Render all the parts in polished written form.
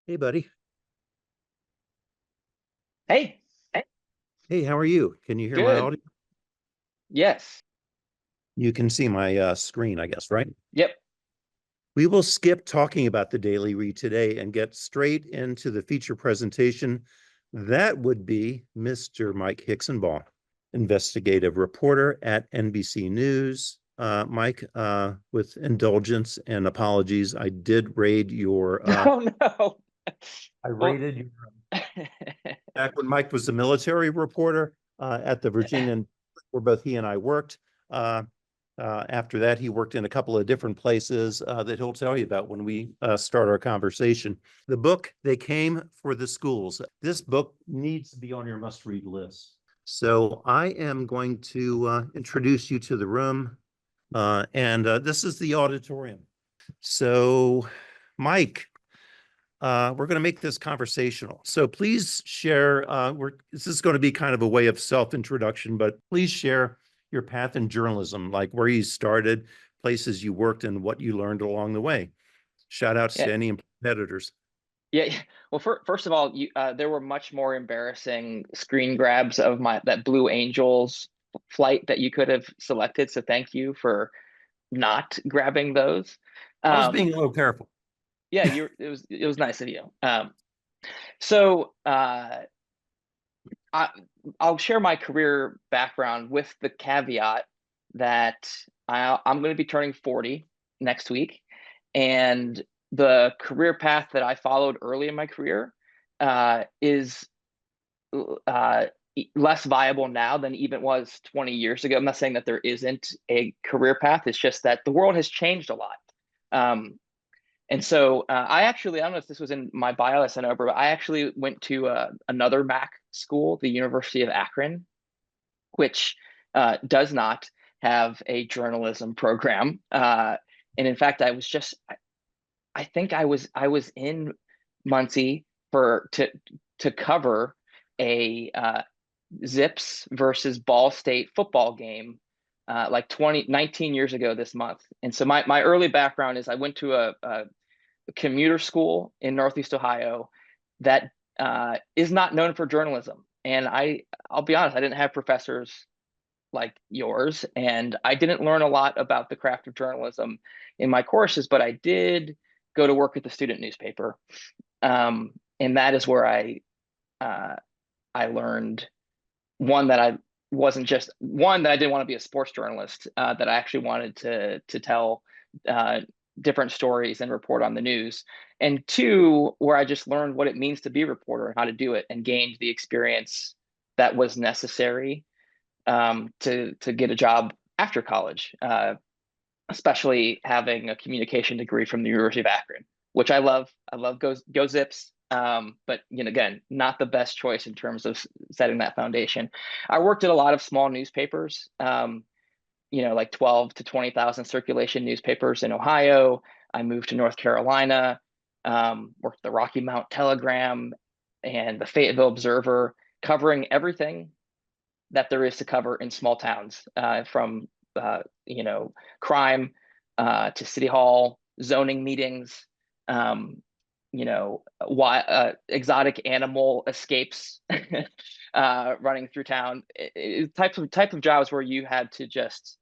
Hey, buddy. Hey, Hey, how are you? Can you hear my good. audio? Yes. You can see my screen, I guess, right? Yep. We will skip talking about the Daily Read today and get straight into the feature presentation. That would be Mr. Mike Hixenbaugh, investigative reporter at NBC News. Mike, with indulgence and apologies, I did raid your, Oh no. I Well, raided your back when Mike was the military reporter at the Virginian, where both he and I worked. Uh, after that, he worked in a couple of different places that he'll tell you about when we start our conversation. The book, They Came for the Schools. This book needs to be on your must-read list. So I am going to introduce you to the room, and this is the auditorium. So, Mike, we're going to make this conversational. So please share, this is going to be kind of a way of self-introduction, but please share your path in journalism, like where you started, places you worked, and what you learned along the way. Shout outs yeah, to any competitors. yeah. Well, first of all, there were much more embarrassing screen grabs of that Blue Angels flight that you could have selected. So thank you for not grabbing those. I was Um, being a little careful. yeah, it was nice of you. So I, I'll share my career background with the caveat that I'm going to be turning 40 next week. And the career path that I followed early in my career is uh, less viable now than even was 20 years ago. I'm not saying that there isn't a career path. It's just that the world has changed a lot. Um, and so I don't know if this was in my bio I sent over, but I actually went to another Mac school, the University of Akron, which does not have a journalism program. And in fact, I think I was in Muncie to cover a Zips versus Ball State football game like 19 years ago this month. And so my early background is I went to a commuter school in Northeast Ohio that is not known for journalism. And I'll be honest, I didn't have professors like yours, and I didn't learn a lot about the craft of journalism in my courses, but I did go to work at the student newspaper, and that is where uh, I learned one that I wasn't just one that I didn't want to be a sports journalist, that I actually wanted to tell uh, different stories and report on the news, and two, where I just learned what it means to be a reporter and how to do it, and gained the experience that was necessary to get a job after college, especially having a communication degree from the University of Akron, which I love. I love Go Zips. But again, not the best choice in terms of setting that foundation. I worked at a lot of small newspapers, like 12 to 20,000 circulation newspapers in Ohio. I moved to North Carolina, worked at the Rocky Mount Telegram and the Fayetteville Observer, covering everything that there is to cover in small towns, from crime to city hall, zoning meetings, exotic animal escapes running through town. Type of jobs where you had to just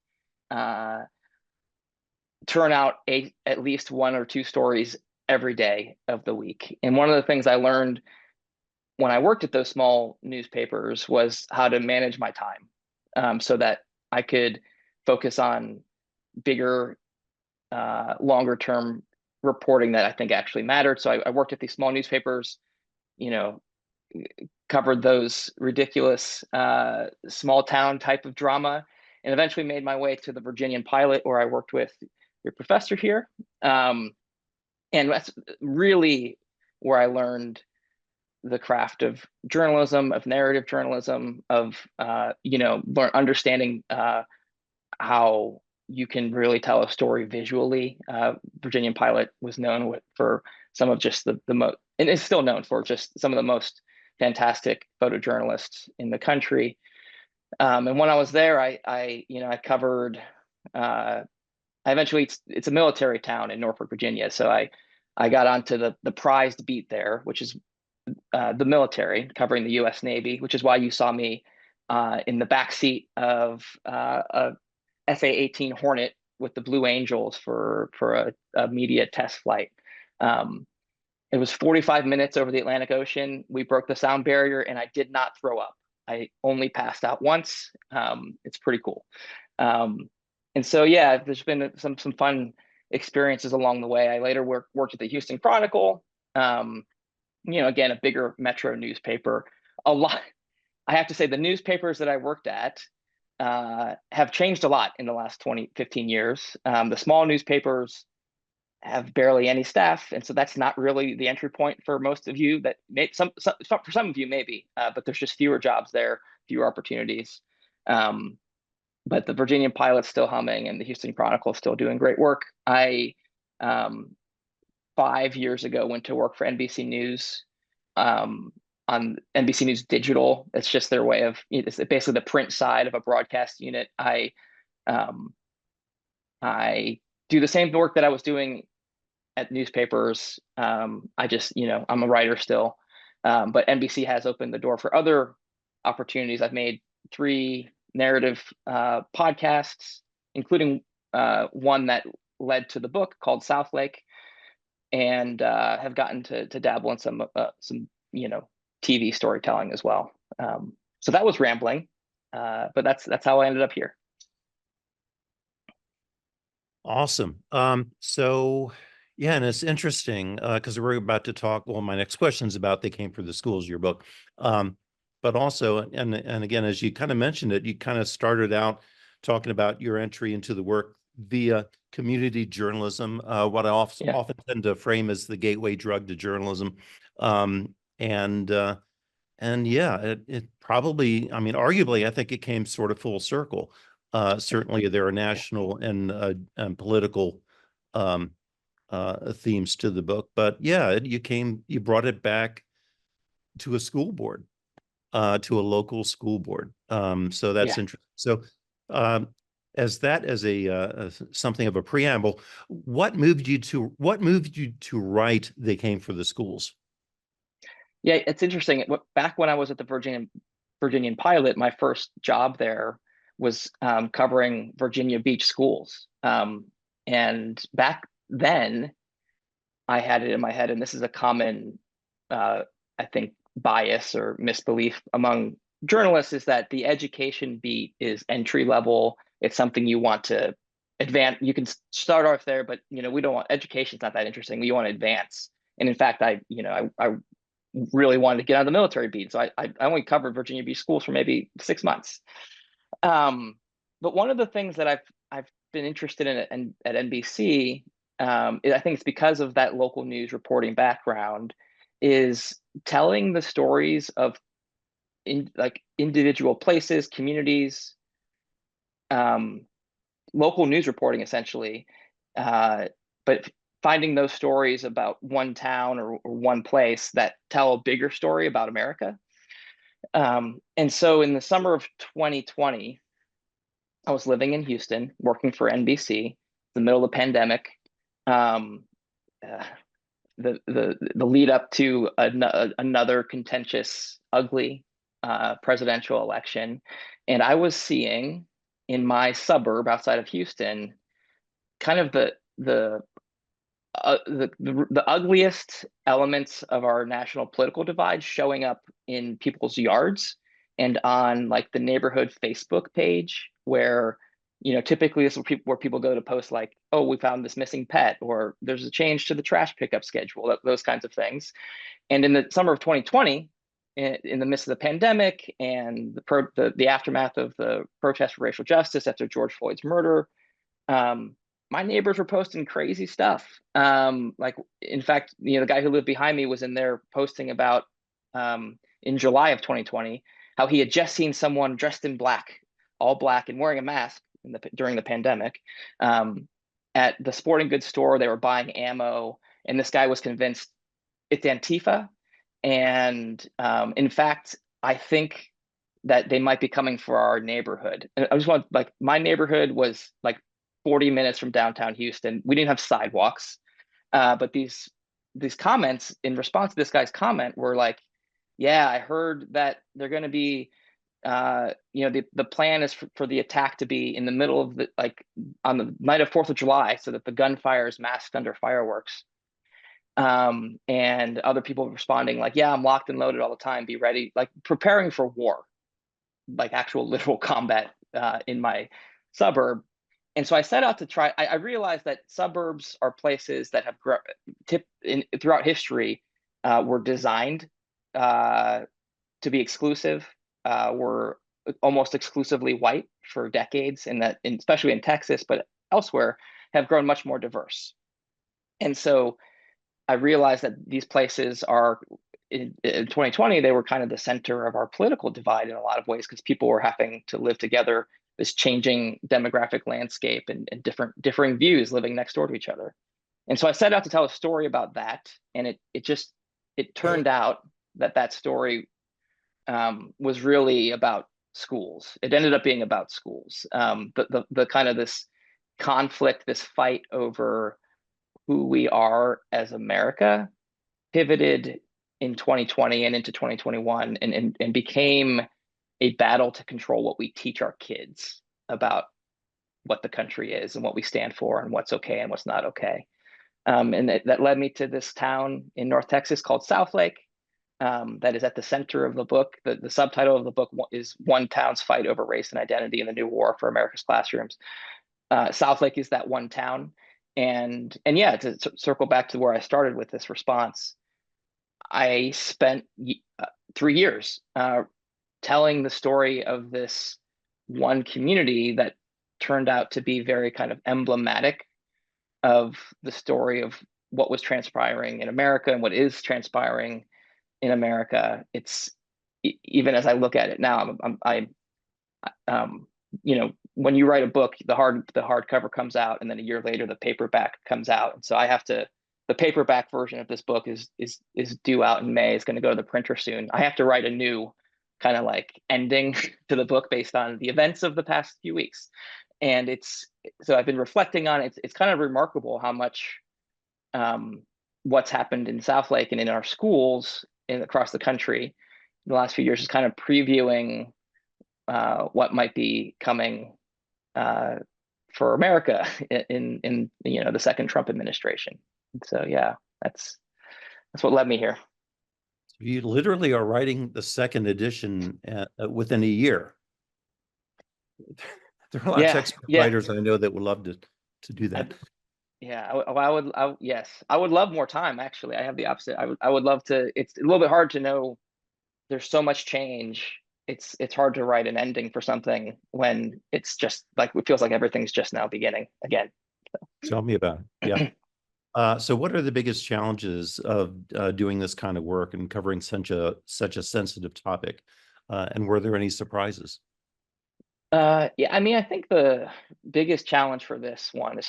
uh, turn out at least one or two stories every day of the week. And one of the things I learned when I worked at those small newspapers was how to manage my time, so that I could focus on bigger, longer term reporting that I think actually mattered. So I worked at these small newspapers, you know, covered those ridiculous small town type of drama, and eventually made my way to the Virginian Pilot, where I worked with your professor here. And that's really where I learned the craft of journalism, of narrative journalism, of understanding how you can really tell a story visually. Virginian Pilot was known for some of just the most, and is still known for just some of the most fantastic photojournalists in the country. And when I was there, I covered. I eventually, it's a military town in Norfolk, Virginia, so I got onto the prized beat there, which is the military, covering the U.S. Navy, which is why you saw me in the back seat of a FA-18 Hornet with the Blue Angels for a media test flight. It was 45 minutes over the Atlantic Ocean. We broke the sound barrier, and I did not throw up. I only passed out once. It's pretty cool. And so, yeah, there's been some fun experiences along the way. I later worked at the Houston Chronicle. Again, a bigger metro newspaper. A lot. I have to say, the newspapers that I worked at have changed a lot in the last 15 years. The small newspapers have barely any staff, and so that's not really the entry point for most of you. That may for some of you maybe, but there's just fewer jobs there, fewer opportunities. But the Virginian Pilot's still humming, and the Houston Chronicle is still doing great work. I 5 years ago went to work for NBC News on NBC News Digital. It's just their way of, it's basically the print side of a broadcast unit. I do the same work that I was doing at newspapers. I just, I'm a writer still, but NBC has opened the door for other opportunities. I've made 3 narrative podcasts, including one that led to the book called Southlake, and have gotten to dabble in some TV storytelling as well. So that was rambling, but that's how I ended up here. Awesome. So yeah, and it's interesting because we're about to talk. Well, my next question is about They Came for the Schools, your book. But also, and again, as you kind of mentioned it, you kind of started out talking about your entry into the work via community journalism, what I often tend to frame as the gateway drug to journalism. And yeah, it probably, I mean, arguably, I think it came sort of full circle. Certainly there are national and political themes to the book, but yeah, you brought it back to a school board, to a local school board. So that's interesting. So as a something of a preamble, what moved you to write They Came for the Schools? Yeah, it's interesting. Back when I was at the Virginian Pilot, my first job there was covering Virginia Beach schools. And back then, I had it in my head, and this is a common, I think, bias or misbelief among journalists, is that the education beat is entry level. It's something you want to advance. You can start off there, but we don't want, education's not that interesting. We want to advance. And in fact, I really wanted to get on the military beat, so I only covered Virginia Beach schools for maybe 6 months. But one of the things that I've been interested in at NBC, I think it's because of that local news reporting background, is telling the stories of individual places, communities, local news reporting essentially, but finding those stories about one town or one place that tell a bigger story about America. And so in the summer of 2020, I was living in Houston, working for NBC, the middle of the pandemic, the lead up to another contentious, ugly presidential election. And I was seeing in my suburb outside of Houston kind of the ugliest elements of our national political divide showing up in people's yards and on like the neighborhood Facebook page, where typically this is where people go to post like, oh, we found this missing pet, or there's a change to the trash pickup schedule, those kinds of things. And in the summer of 2020, in the midst of the pandemic and the aftermath of the protest for racial justice after George Floyd's murder, my neighbors were posting crazy stuff. Like, in fact, the guy who lived behind me was in there posting about, in July of 2020, how he had just seen someone dressed in black, all black, and wearing a mask during the pandemic, at the sporting goods store. They were buying ammo, and this guy was convinced it's Antifa. And in fact, I think that they might be coming for our neighborhood. And I just want, like, my neighborhood was like 40 minutes from downtown Houston. We didn't have sidewalks, but these these comments in response to this guy's comment were like, yeah, I heard that they're going to be, the plan is for the attack to be in the middle of the, like on the night of 4th of July, so that the gunfire is masked under fireworks. And other people responding like, yeah, I'm locked and loaded all the time, be ready, like preparing for war, like actual literal combat in my suburb. And so I set out to try. I realized that suburbs are places that have throughout history were designed to be exclusive, were almost exclusively white for decades, and that, especially in Texas, but elsewhere, have grown much more diverse. And so I realized that these places are, in 2020, they were kind of the center of our political divide in a lot of ways, because people were having to live together, this changing demographic landscape and differing views living next door to each other. And so I set out to tell a story about that, and it turned out that story was really about schools. It ended up being about schools. The kind of this conflict, this fight over who we are as America, pivoted in 2020 and into 2021, and became a battle to control what we teach our kids about what the country is and what we stand for and what's okay and what's not okay. And that led me to this town in North Texas called Southlake, that is at the center of the book. The subtitle of the book is One Town's Fight Over Race and Identity in the New War for America's Classrooms. Southlake is that one town. And yeah, to circle back to where I started with this response, I spent 3 years telling the story of this one community that turned out to be very kind of emblematic of the story of what was transpiring in America and what is transpiring in America. It's, even as I look at it now, when you write a book, the hardcover comes out, and then a year later the paperback comes out. And so the paperback version of this book is due out in May. It's going to go to the printer soon. I have to write a new kind of like ending to the book based on the events of the past few weeks. And so I've been reflecting on it. It's kind of remarkable how much what's happened in Southlake and in our schools across the country in the last few years is kind of previewing what might be coming for America in the second Trump administration. So yeah, that's what led me here. You literally are writing the second edition within a year. There are a lot of textbook writers I know that would love to do that. Yes, I would love more time. Actually, I have the opposite. I would love to. It's a little bit hard to know. There's so much change. It's hard to write an ending for something when it's just like, it feels like everything's just now beginning again. So. Tell me about it. Yeah. So what are the biggest challenges of doing this kind of work and covering such a sensitive topic? And were there any surprises? Yeah, I mean, I think the biggest challenge for this one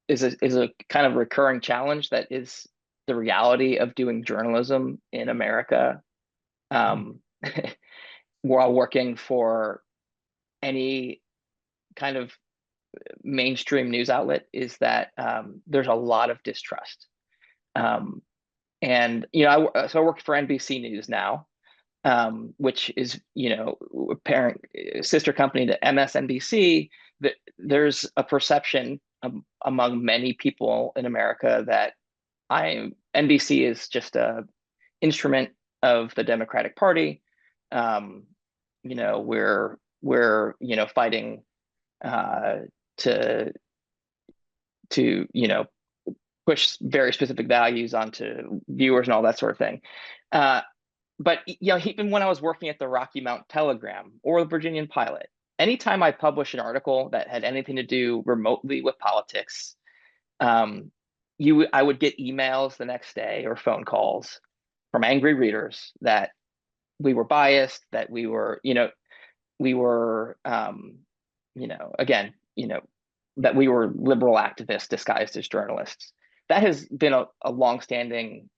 is a kind of recurring challenge that is the reality of doing journalism in America, while working for any kind of mainstream news outlet, is that there's a lot of distrust. And so I work for NBC News now, which is parent sister company to MSNBC. That there's a perception among many people in America that NBC is just a instrument of the Democratic Party. We're fighting to push very specific values onto viewers and all that sort of thing. But even when I was working at the Rocky Mount Telegram or the Virginian Pilot, anytime I published an article that had anything to do remotely with politics, I would get emails the next day or phone calls from angry readers that we were biased, that we were that we were liberal activists disguised as journalists. That has been a longstanding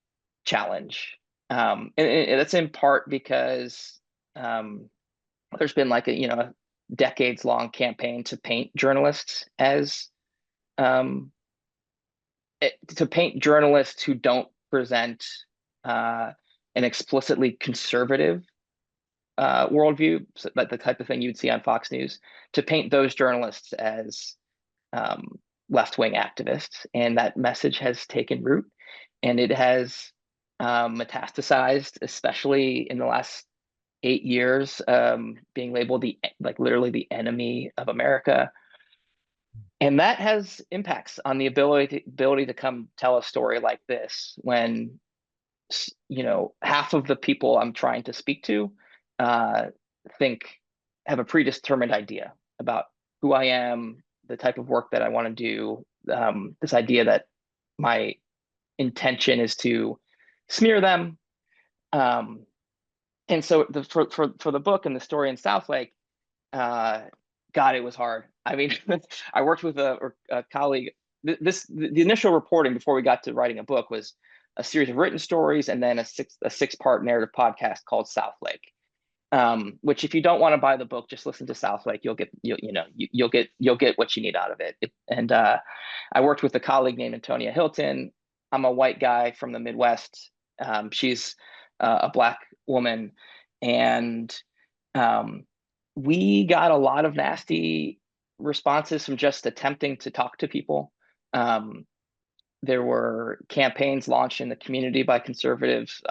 challenge. And that's in part because there's been like a decades-long campaign to paint journalists as to paint journalists who don't present an explicitly conservative worldview, so like the type of thing you'd see on Fox News, to paint those journalists as left-wing activists. And that message has taken root, and it has metastasized, especially in the last 8 years, being labeled literally the enemy of America. And that has impacts on the ability to come tell a story like this when, half of the people I'm trying to speak to think, have a predetermined idea about who I am, the type of work that I want to do, this idea that my intention is to smear them. And so for the book and the story in Southlake, God, it was hard. I mean, I worked with a colleague. The initial reporting before we got to writing a book was a series of written stories and then a six-part narrative podcast called Southlake. Which, if you don't want to buy the book, just listen to Southlake. You'll get what you need out of it. And I worked with a colleague named Antonia Hilton. I'm a white guy from the Midwest. She's a Black woman, and we got a lot of nasty responses from just attempting to talk to people. There were campaigns launched in the community by conservatives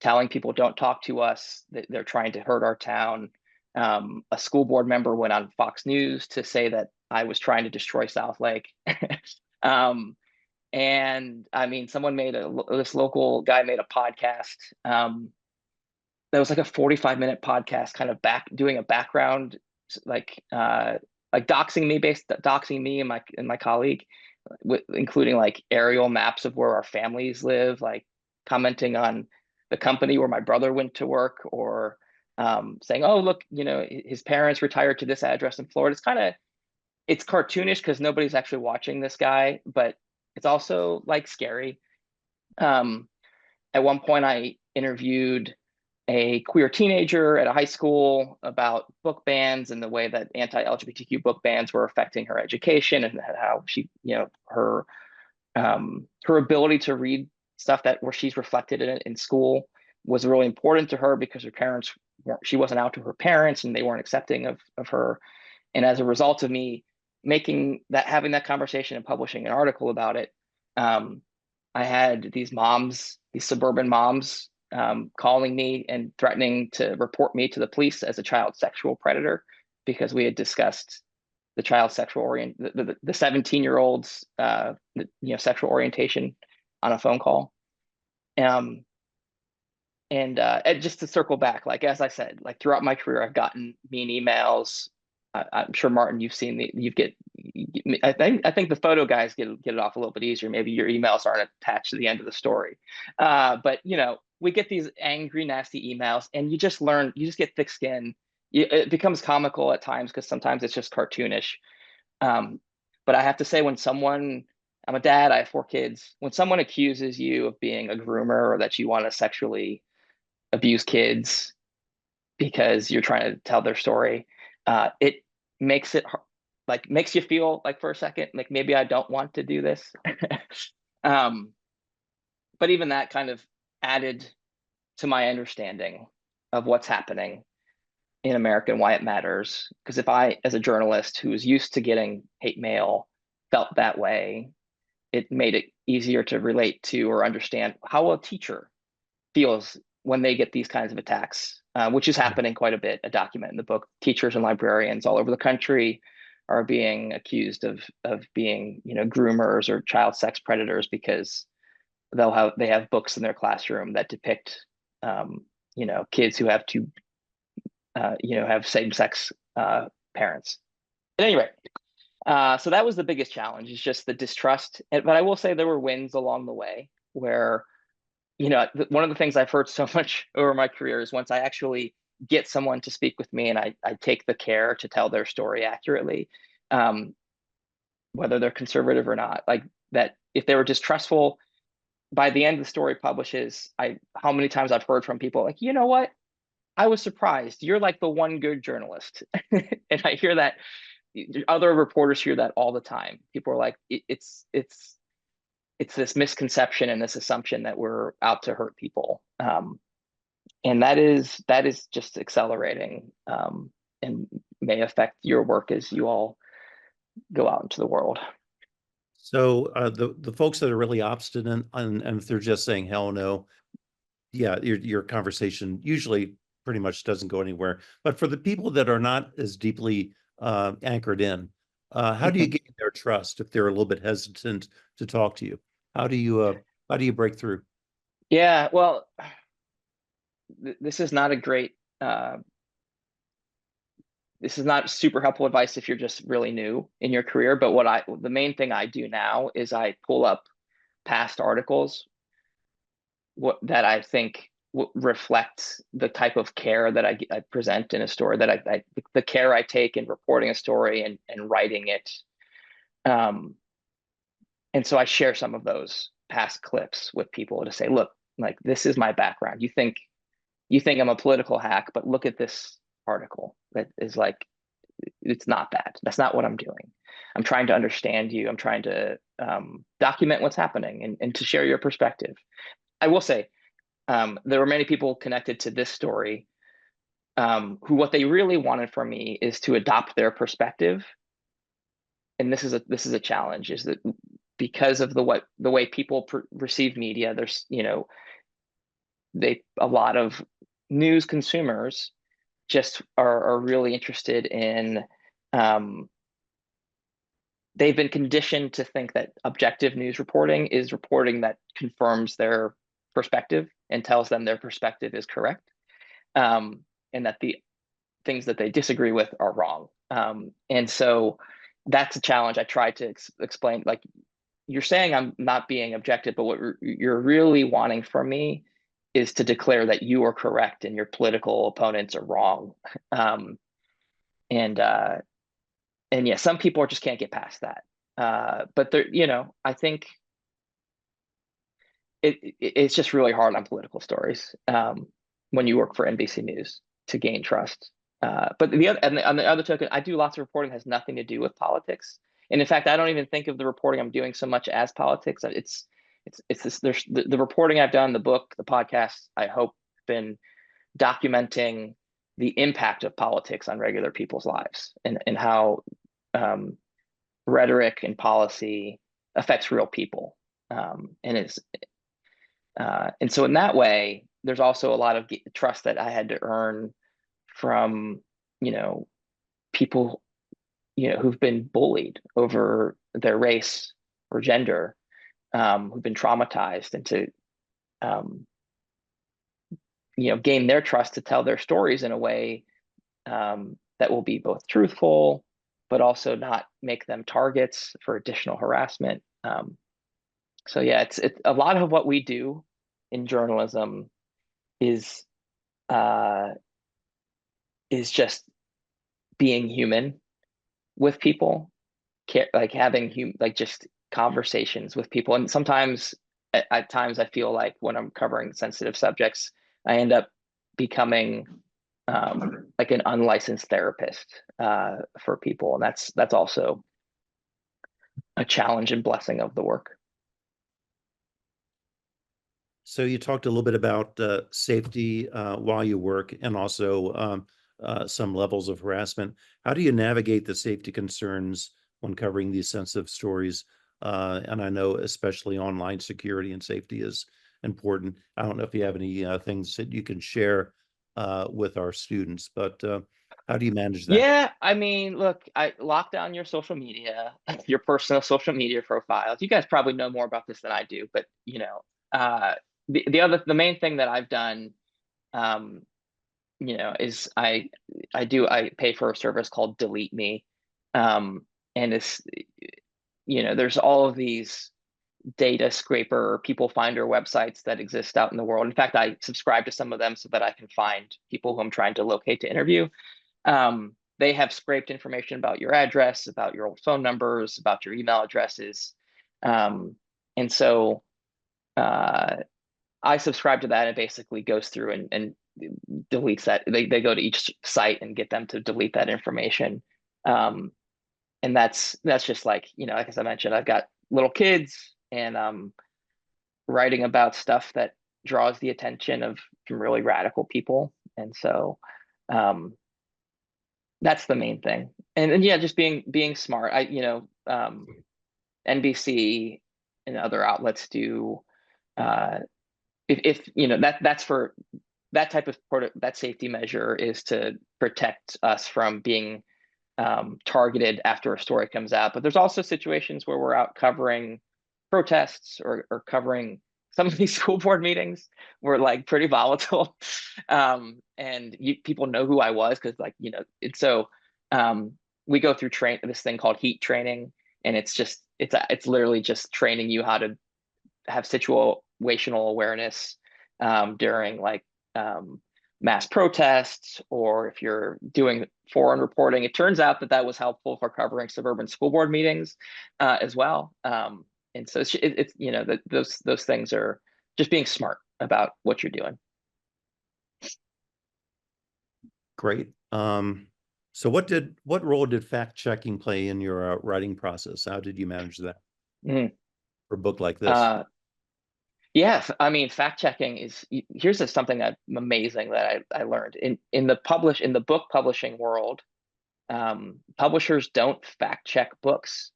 telling people, don't talk to us, that they're trying to hurt our town. A school board member went on Fox News to say that I was trying to destroy Southlake. And I mean, this local guy made a podcast that was like a 45-minute podcast, kind of doing a background, like doxing me and my colleague, including like aerial maps of where our families live, like commenting on the company where my brother went to work, or saying, oh, look, his parents retired to this address in Florida. It's cartoonish because nobody's actually watching this guy, but it's also like scary. At one point I interviewed a queer teenager at a high school about book bans and the way that anti-LGBTQ book bans were affecting her education, and how she, her ability to read stuff where she's reflected in school was really important to her, because she wasn't out to her parents and they weren't accepting of her. And as a result of me having that conversation and publishing an article about it, I had these suburban moms, calling me and threatening to report me to the police as a child sexual predator, because we had discussed the child sexual the 17-year-old's sexual orientation on a phone call. And just to circle back, like, as I said, like throughout my career, I've gotten mean emails. I'm sure, Martin, you've seen I think the photo guys get it off a little bit easier. Maybe your emails aren't attached to the end of the story. But we get these angry, nasty emails, and you just get thick skin. It becomes comical at times, because sometimes it's just cartoonish. But I have to say, I'm a dad, I have 4 kids. When someone accuses you of being a groomer, or that you want to sexually abuse kids because you're trying to tell their story, it makes you feel like, for a second, like, maybe I don't want to do this. But even that kind of added to my understanding of what's happening in America and why it matters. Because if I, as a journalist who is used to getting hate mail, felt that way, it made it easier to relate to or understand how a teacher feels when they get these kinds of attacks, which is happening quite a bit. A document in the book. Teachers and librarians all over the country are being accused of being, groomers or child sex predators, because they have books in their classroom that depict, kids who have have same-sex parents. At any rate, so that was the biggest challenge, is just the distrust. But I will say there were wins along the way, where, one of the things I've heard so much over my career is, once I actually get someone to speak with me and I take the care to tell their story accurately, whether they're conservative or not, like, that if they were distrustful, by the end the story publishes, how many times I've heard from people like, you know what? I was surprised. You're like the one good journalist. And I hear that, other reporters hear that all the time. People are like, it's it's this misconception and this assumption that we're out to hurt people. And that is just accelerating, and may affect your work as you all go out into the world. So the folks that are really obstinate and if they're just saying hell no, yeah, your conversation usually pretty much doesn't go anywhere. But for the people that are not as deeply anchored in, how do you gain their trust if they're a little bit hesitant to talk to you? How do you break through? Yeah, well, this is not a great uh, this is not super helpful advice if you're just really new in your career. But the main thing I do now is I pull up past articles that I think reflects the type of care that I present in a story, that the care I take in reporting a story and writing it. And so I share some of those past clips with people to say, look, like, this is my background. You think I'm a political hack, but look at this article that is like, it's not that. That's not what I'm doing. I'm trying to understand you. I'm trying to document what's happening and to share your perspective. I will say, there were many people connected to this story who, what they really wanted from me is to adopt their perspective. And this is a challenge, is that because of the way people receive media, there's, a lot of news consumers just are really interested in, they've been conditioned to think that objective news reporting is reporting that confirms their perspective and tells them their perspective is correct, and that the things that they disagree with are wrong. And so that's a challenge. I try to explain, like, you're saying I'm not being objective, but what you're really wanting from me is to declare that you are correct and your political opponents are wrong. Um, and yeah, some people just can't get past that. But there, I think it's just really hard on political stories, when you work for NBC News, to gain trust. But on the other token, I do lots of reporting that has nothing to do with politics. And in fact, I don't even think of the reporting I'm doing so much as politics. It's this, there's the reporting I've done, the book, the podcast, I hope, been documenting the impact of politics on regular people's lives, and how rhetoric and policy affects real people. And so in that way, there's also a lot of trust that I had to earn from, people, who've been bullied over their race or gender, who've been traumatized, and to, gain their trust to tell their stories in a way that will be both truthful, but also not make them targets for additional harassment. So yeah, it's a lot of what we do in journalism is uh, just being human with people, like having like just conversations with people. And sometimes, at times, I feel like when I'm covering sensitive subjects, I end up becoming like an unlicensed therapist for people, and that's also a challenge and blessing of the work. So you talked a little bit about safety while you work, and also some levels of harassment. How do you navigate the safety concerns when covering these sensitive stories? And I know especially online security and safety is important. I don't know if you have any things that you can share with our students, but how do you manage that? Yeah, I mean, look, I lock down your social media, your personal social media profiles. You guys probably know more about this than I do, but uh, the main thing that I've done, um, is I pay for a service called Delete Me, and it's, there's all of these data scraper, people finder websites that exist out in the world. In fact, I subscribe to some of them so that I can find people who I'm trying to locate to interview. They have scraped information about your address, about your old phone numbers, about your email addresses. And so I subscribe to that, and it basically goes through and deletes that. They go to each site and get them to delete that information. And that's just like, like as I mentioned, I've got little kids. and writing about stuff that draws the attention of some really radical people. And so that's the main thing. And yeah, just being smart. NBC and other outlets do if that's for that type of that safety measure is to protect us from being targeted after a story comes out. But there's also situations where we're out covering protests or covering some of these school board meetings were like pretty volatile. And people know who I was because we go through this thing called heat training, and it's literally just training you how to have situational awareness during mass protests, or if you're doing foreign reporting. It turns out that was helpful for covering suburban school board meetings as well. And so those things are just being smart about what you're doing. Great. So what role did fact checking play in your writing process? How did you manage that for a book like this? Yes, I mean, fact checking here's something amazing that I learned in the book publishing world. Publishers don't fact check books,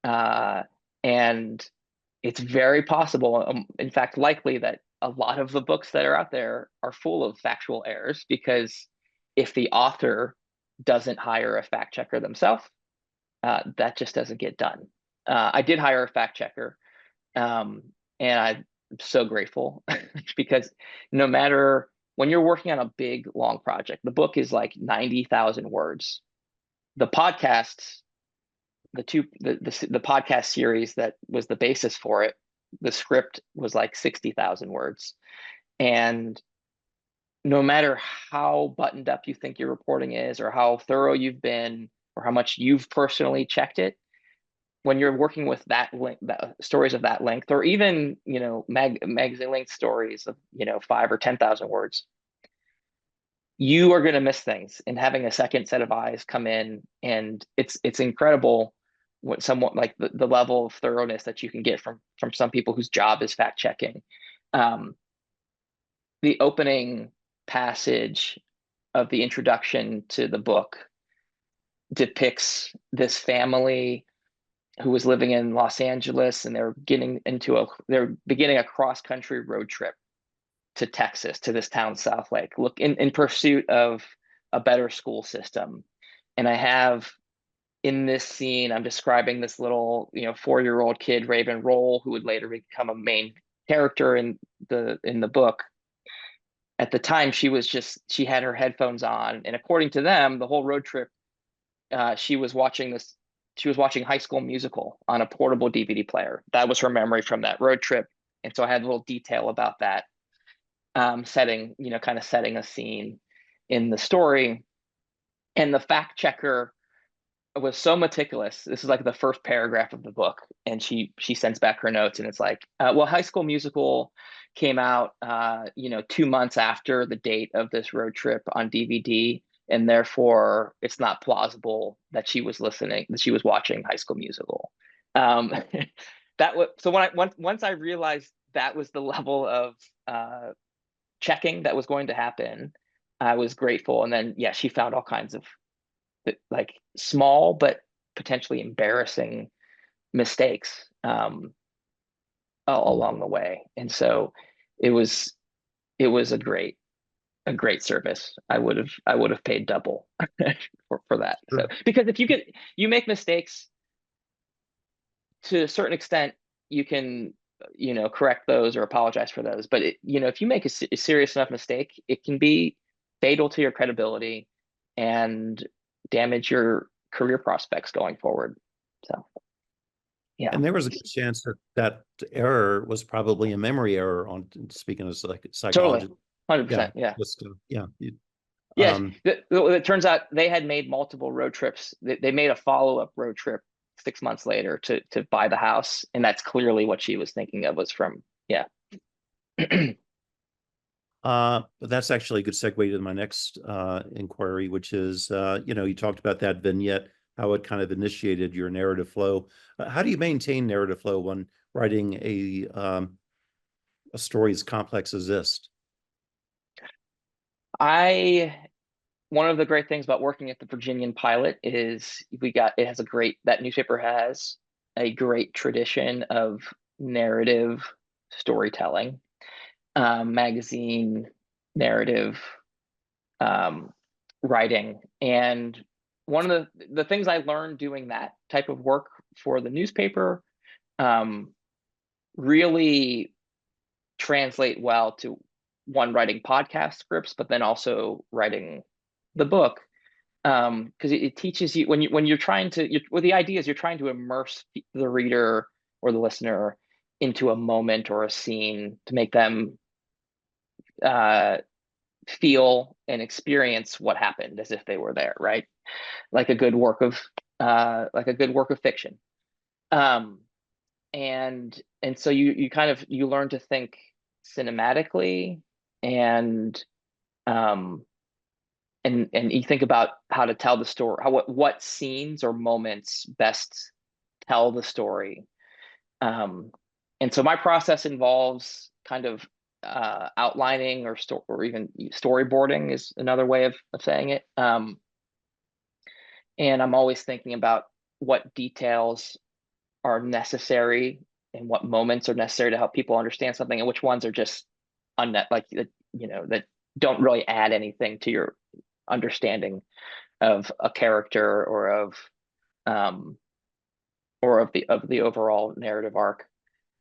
and it's very possible, in fact, likely that a lot of the books that are out there are full of factual errors, because if the author doesn't hire a fact checker themselves, that just doesn't get done. I did hire a fact checker, and I'm so grateful because no matter when you're working on a big, long project, the book is like 90,000 words. The podcasts, the podcast series that was the basis for it, the script was like 60,000 words. And no matter how buttoned up you think your reporting is, or how thorough you've been, or how much you've personally checked it, when you're working with stories of that length, or even magazine length stories of 5 or 10,000 words, you are going to miss things. And having a second set of eyes come in, and it's incredible what somewhat like the level of thoroughness that you can get from some people whose job is fact checking. The opening passage of the introduction to the book depicts this family who was living in Los Angeles, and they're beginning a cross-country road trip to Texas, to this town, Southlake, in pursuit of a better school system. And I have in this scene, I'm describing this little 4-year-old kid, Raven Roll, who would later become a main character in the book. At the time, she had her headphones on, and according to them, the whole road trip, she was watching High School Musical on a portable DVD player. That was her memory from that road trip. And so I had a little detail about that, setting a scene in the story. And the fact checker was so meticulous. This is like the first paragraph of the book, and she sends back her notes, and it's like, well, High School Musical came out 2 months after the date of this road trip on DVD, and therefore it's not plausible that she was watching High School Musical. Once I realized that was the level of checking that was going to happen, I was grateful. And then she found all kinds of like small but potentially embarrassing mistakes along the way. And so it was a great service. I would have paid double for that. Sure. So because if you make mistakes, to a certain extent, you can correct those or apologize for those. But if you make a serious enough mistake, it can be fatal to your credibility and damage your career prospects going forward. So yeah. And there was a good chance that error was probably a memory error, on speaking of psychology. Totally. 100%. Yeah. It turns out they had made multiple road trips. They made a follow-up road trip 6 months later to buy the house. And that's clearly what she was thinking of, was from, But that's actually a good segue to my next inquiry, which is, you talked about that vignette how it kind of initiated your narrative flow. How do you maintain narrative flow when writing a story as complex as this? One of the great things about working at the Virginian Pilot is that newspaper has a great tradition of narrative storytelling, magazine narrative writing. And one of the things I learned doing that type of work for the newspaper really translate well to writing podcast scripts, but then also writing the book, because it teaches you when you're trying to well, the idea is you're trying to immerse the reader or the listener into a moment or a scene to make them feel and experience what happened as if they were there, right? Like a good work of fiction. And so you learn to think cinematically, and you think about how to tell the story, what scenes or moments best tell the story. And so my process involves kind of outlining or even storyboarding is another way of saying it. And I'm always thinking about what details are necessary and what moments are necessary to help people understand something, and which ones are just that don't really add anything to your understanding of a character or of the overall narrative arc.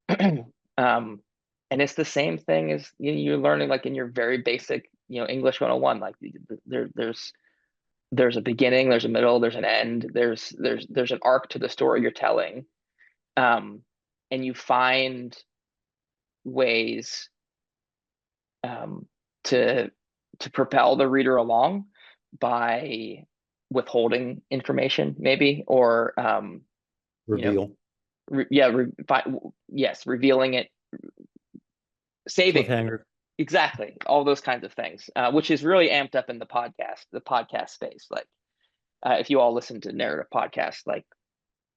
And it's the same thing as you're learning, like in your very basic English 101. Like there's a beginning, there's a middle, there's an end, there's an arc to the story you're telling, and you find ways to propel the reader along by withholding information, maybe, or Reveal. yes, revealing it, saving it. Cliffhanger. Exactly, all those kinds of things, which is really amped up in the podcast space. Like, if you all listen to narrative podcasts, like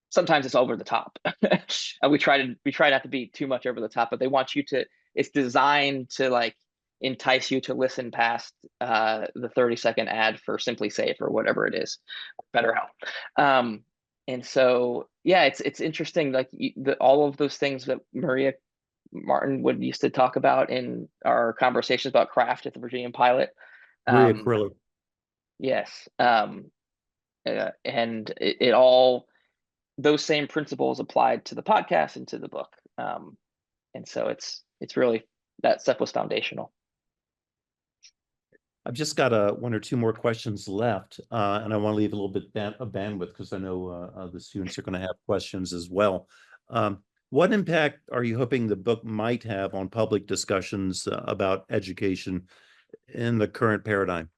sometimes it's over the top. We try not to be too much over the top, but they want you to. It's designed to like entice you to listen past the 30-second ad for Simply Safe or whatever it is, BetterHelp. And so yeah, it's interesting. Like all of those things that Maria Martin used to talk about in our conversations about craft at the Virginian Pilot. Maria Quilly. Yes. And it all, those same principles applied to the podcast and to the book. And so it's really, that stuff was foundational. I've just got one or two more questions left, and I want to leave a little bit of bandwidth because I know the students are going to have questions as well. What impact are you hoping the book might have on public discussions about education in the current paradigm?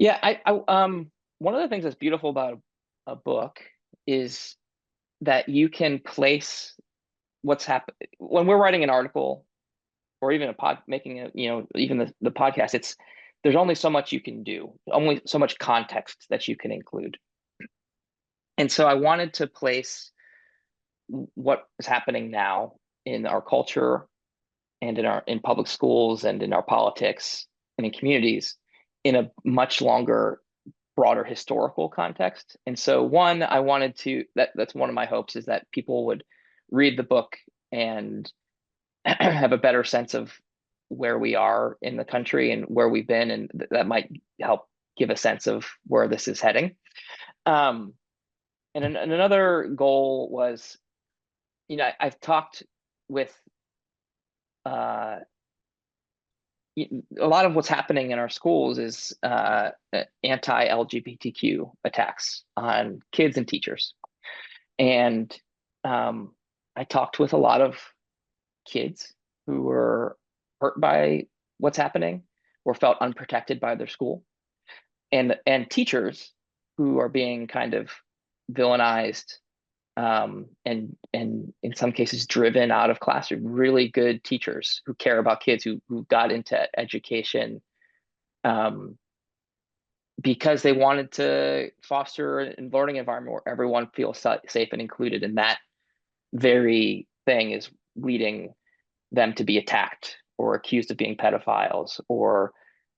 Yeah, one of the things that's beautiful about a book is that you can place what's happening when we're writing an article, or even even the podcast. There's only so much you can do, only so much context that you can include. And so I wanted to place what is happening now in our culture and in public schools and in our politics and in communities in a much longer, broader historical context. And so I wanted to, that's one of my hopes, is that people would read the book and have a better sense of where we are in the country and where we've been, and that might help give a sense of where this is heading. And another goal was, I've talked with a lot of what's happening in our schools is anti-LGBTQ attacks on kids and teachers. And I talked with a lot of kids who were hurt by what's happening or felt unprotected by their school, and teachers who are being kind of villainized, and in some cases driven out of classroom. Really good teachers who care about kids, who got into education because they wanted to foster a learning environment where everyone feels safe and included. And that very thing is leading them to be attacked or accused of being pedophiles or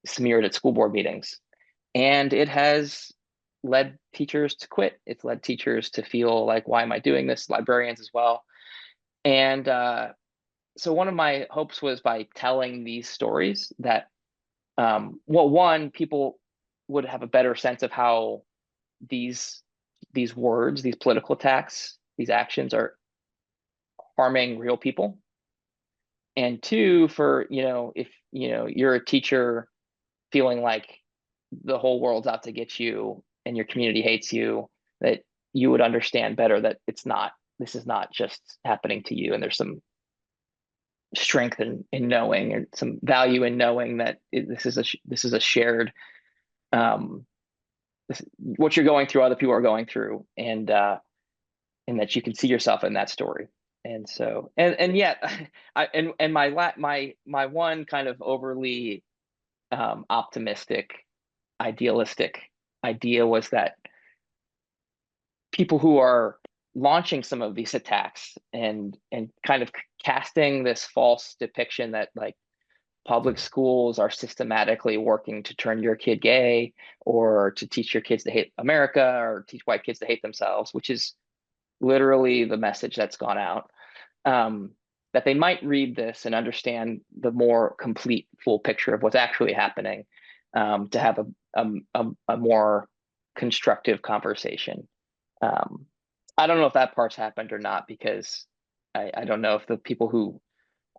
smeared at school board meetings. And it has led teachers to quit. It's led teachers to feel like, why am I doing this? Librarians as well. And so one of my hopes was by telling these stories that, well, one, people would have a better sense of how these words, these political attacks, these actions are harming real people. And two, for, if, you're a teacher feeling like the whole world's out to get you and your community hates you, that you would understand better that this is not just happening to you. And there's some strength in knowing, and some value in knowing that this is a shared, what you're going through, other people are going through, and that you can see yourself in that story. And so, and yet, my one kind of overly optimistic, idealistic idea was that people who are launching some of these attacks and kind of casting this false depiction that like public schools are systematically working to turn your kid gay or to teach your kids to hate America or teach white kids to hate themselves, which is literally the message that's gone out, that they might read this and understand the more complete, full picture of what's actually happening, to have a more constructive conversation. I don't know if that part's happened or not, because I don't know if the people who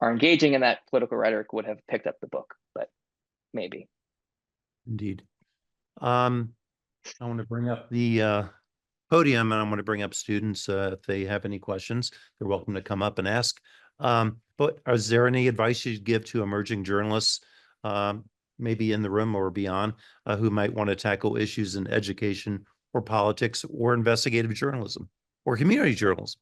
are engaging in that political rhetoric would have picked up the book, but maybe. Indeed. I want to bring up the podium, and I'm going to bring up students. If they have any questions, they're welcome to come up and ask. But is there any advice you'd give to emerging journalists, maybe in the room or beyond, who might want to tackle issues in education or politics or investigative journalism or community journalism?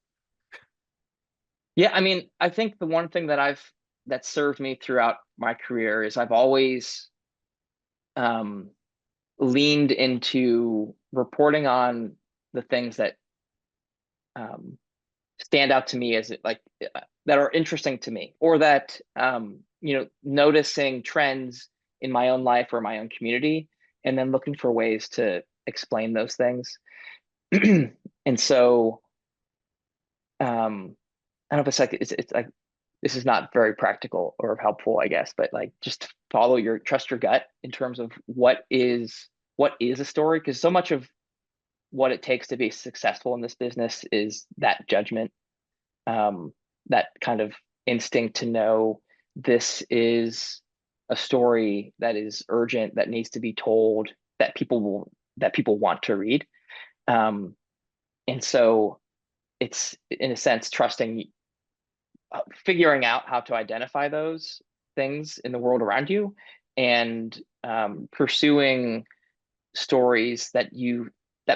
Yeah, I mean, I think the one thing that served me throughout my career is I've always leaned into reporting on the things that stand out to me as like that are interesting to me, or that noticing trends in my own life or my own community, and then looking for ways to explain those things. And so I don't know if it's like this is not very practical or helpful, I guess, but like just trust your gut in terms of what is a story, because so much of what it takes to be successful in this business is that judgment, that kind of instinct to know this is a story that is urgent, that needs to be told, that people want to read. And so it's, in a sense, trusting, figuring out how to identify those things in the world around you, and pursuing stories that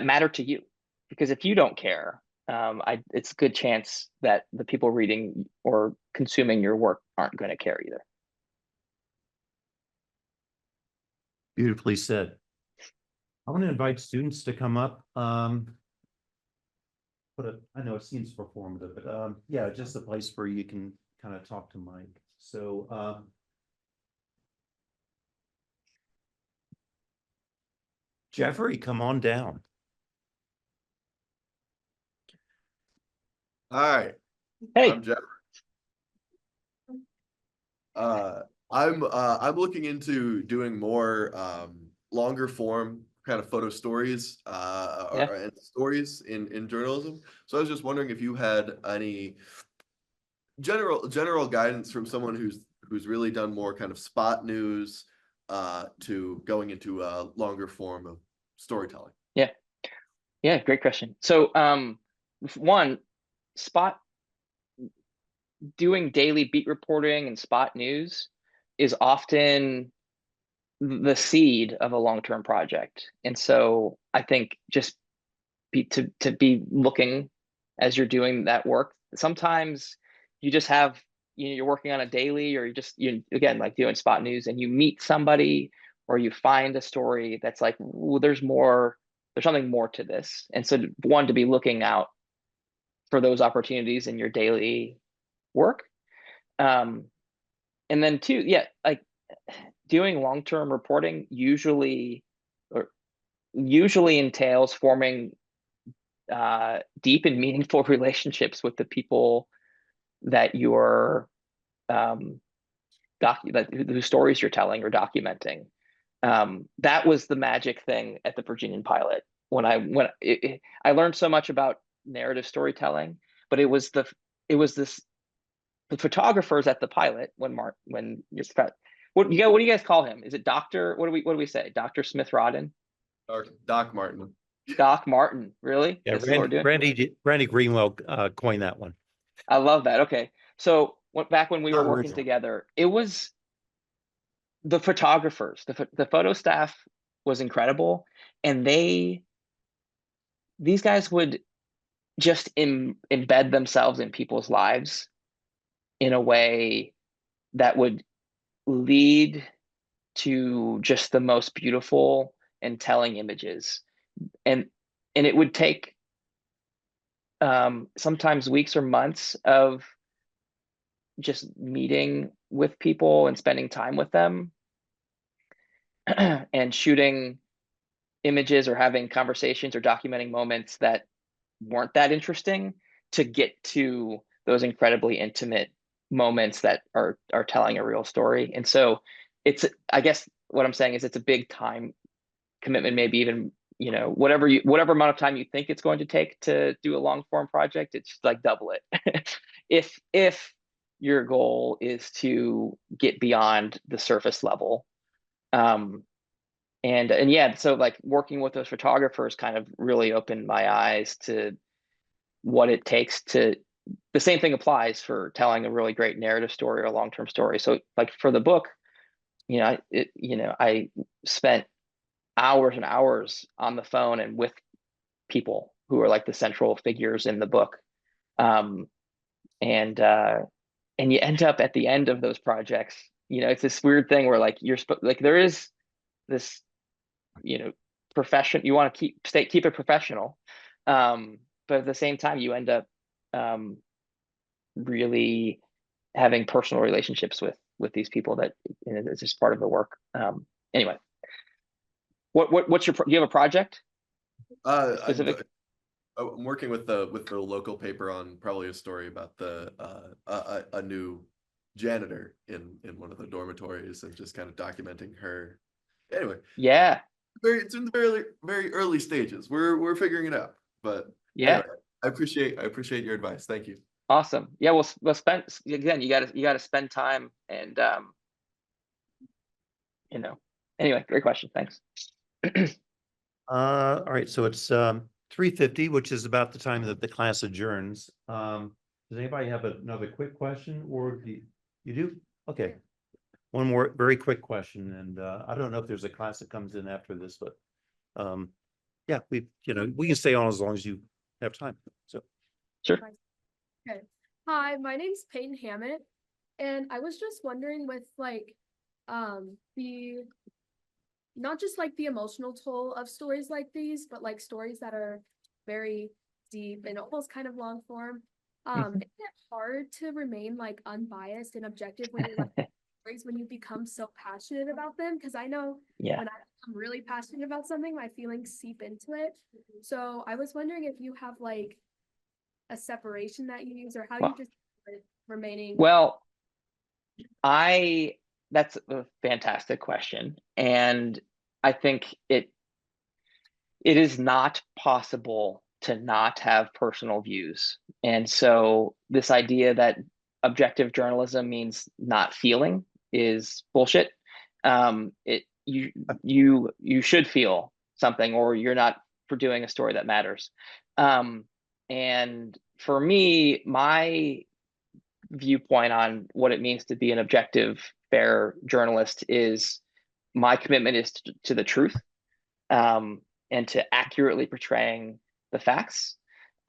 matter to you. Because if you don't care, it's a good chance that the people reading or consuming your work aren't going to care either. Beautifully said. I want to invite students to come up. But I know it seems performative, but yeah, just a place where you can kind of talk to Mike. So Jeffrey, come on down. Hi. Hey. I'm Jeffrey. I'm looking into doing more longer form kind of photo stories and stories in journalism. So I was just wondering if you had any general guidance from someone who's really done more kind of spot news to going into a longer form of storytelling. Yeah, great question. So one, doing daily beat reporting and spot news is often the seed of a long-term project. And so I think just to be looking as you're doing that work. Sometimes you just have, you're working on a daily, or again, like doing spot news, and you meet somebody or you find a story that's like, well, there's something more to this. And so one, to be looking out for those opportunities in your daily work. And then two, yeah, like doing long-term reporting usually entails forming deep and meaningful relationships with the people that you're whose stories you're telling or documenting. That was the magic thing at the Virginian pilot. I learned so much about narrative storytelling, but it was the photographers at the pilot when what do you guys call him? Is it Doctor? What do we say? Dr. Smith-Rodden? Doc Martin. Doc Martin, really? Yeah, This is what we're doing? Randy Greenwell coined that one. I love that. Okay. So back when we were working Original. together, it was the photographers, the photo staff was incredible. And these guys would just embed themselves in people's lives in a way that would lead to just the most beautiful and telling images. And it would take sometimes weeks or months of just meeting with people and spending time with them and shooting images or having conversations or documenting moments that weren't that interesting to get to those incredibly intimate moments that are telling a real story. And so I guess what I'm saying is it's a big time commitment, maybe even, whatever amount of time you think it's going to take to do a long form project, it's like double it. if your goal is to get beyond the surface level. And yeah, so like working with those photographers kind of really opened my eyes to what it takes the same thing applies for telling a really great narrative story or a long-term story. So like for the book, I spent hours and hours on the phone and with people who are like the central figures in the book. And you end up at the end of those projects, it's this weird thing where like there is this, profession, you want to keep it professional. But at the same time, you end up really having personal relationships with these people that it's just part of the work. Anyway, what's do you have a project specific? I'm working with the local paper on probably a story about a new janitor in one of the dormitories and just kind of documenting her. Anyway, yeah, it's in the very very early stages. We're figuring it out, but yeah. Anyway, I appreciate your advice. Thank you. Awesome. Yeah, we'll spend again. You got to spend time and Anyway, great question. Thanks. All right, so it's 3:50, which is about the time that the class adjourns. Does anybody have another quick question, or you do? Okay, one more very quick question, and I don't know if there's a class that comes in after this, but yeah, we can stay on as long as you have time. So sure. Okay. Hi, my name's Peyton Hammett, and I was just wondering with like the not just like the emotional toll of stories like these, but like stories that are very deep and almost kind of long form. Isn't it hard to remain like unbiased and objective when you like stories when you become so passionate about them? Because I know when I'm really passionate about something, my feelings seep into it. So I was wondering if you have like a separation that you use or how you just remaining. Well, that's a fantastic question. And I think it is not possible to not have personal views. And so this idea that objective journalism means not feeling is bullshit. You should feel something, or you're not doing a story that matters. And for me, my viewpoint on what it means to be an objective, fair journalist is my commitment is to the truth, and to accurately portraying the facts.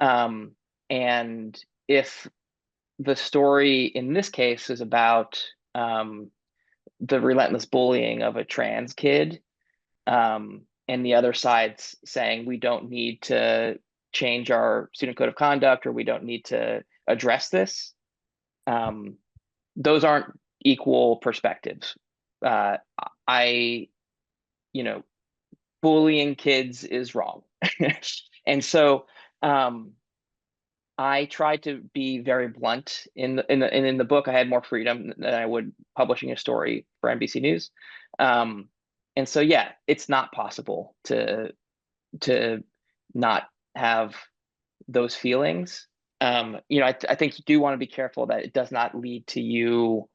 And if the story in this case is about the relentless bullying of a trans kid, and the other side's saying we don't need to change our student code of conduct, or we don't need to address this. Those aren't equal perspectives. Bullying kids is wrong. And so I tried to be very blunt in the book. I had more freedom than I would publishing a story for NBC News. And so, yeah, it's not possible to not have those feelings. I think you do want to be careful that it does not lead to you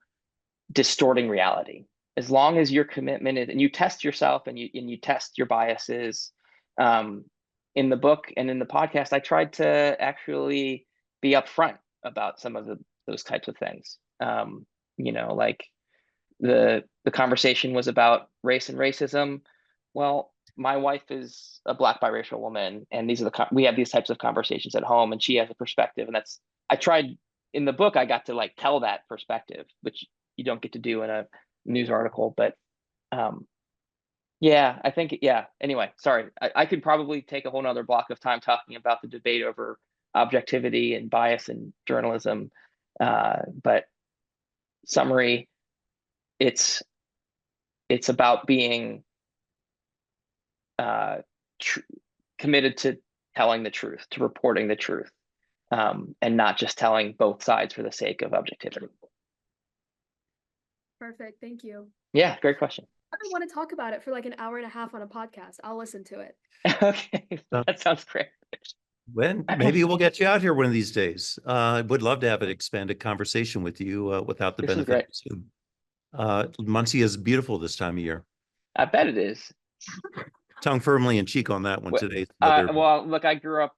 distorting reality. As long as your commitment is, and you test yourself and you test your biases. In the book and in the podcast, I tried to actually be upfront about some of those types of things. Like the conversation was about race and racism. Well, my wife is a Black biracial woman, and we have these types of conversations at home, and she has a perspective, and I tried in the book. I got to like tell that perspective, which you don't get to do in a news article, but yeah, I think, yeah. Anyway, sorry. I could probably take a whole nother block of time talking about the debate over objectivity and bias in journalism. But summary, it's about being committed to telling the truth, to reporting the truth, and not just telling both sides for the sake of objectivity. Perfect. Thank you. Yeah, great question. I don't want to talk about it for like an hour and a half on a podcast. I'll listen to it. Okay, that sounds great. When maybe we'll get you out here one of these days. I would love to have an expanded conversation with you without the This is benefit of Zoom. Muncie is beautiful this time of year. I bet it is. Tongue firmly in cheek on that one today. Well, look, I grew up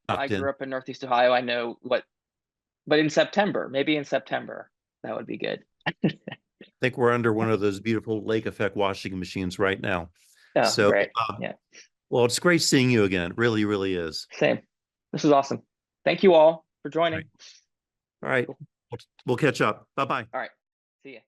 in Northeast Ohio. I know but maybe in September, that would be good. I think we're under one of those beautiful lake effect washing machines right now. Oh, so great. Yeah. Well, it's great seeing you again. It really, really is. Same. This is awesome. Thank you all for joining. All right. We'll catch up. Bye-bye. All right. See ya.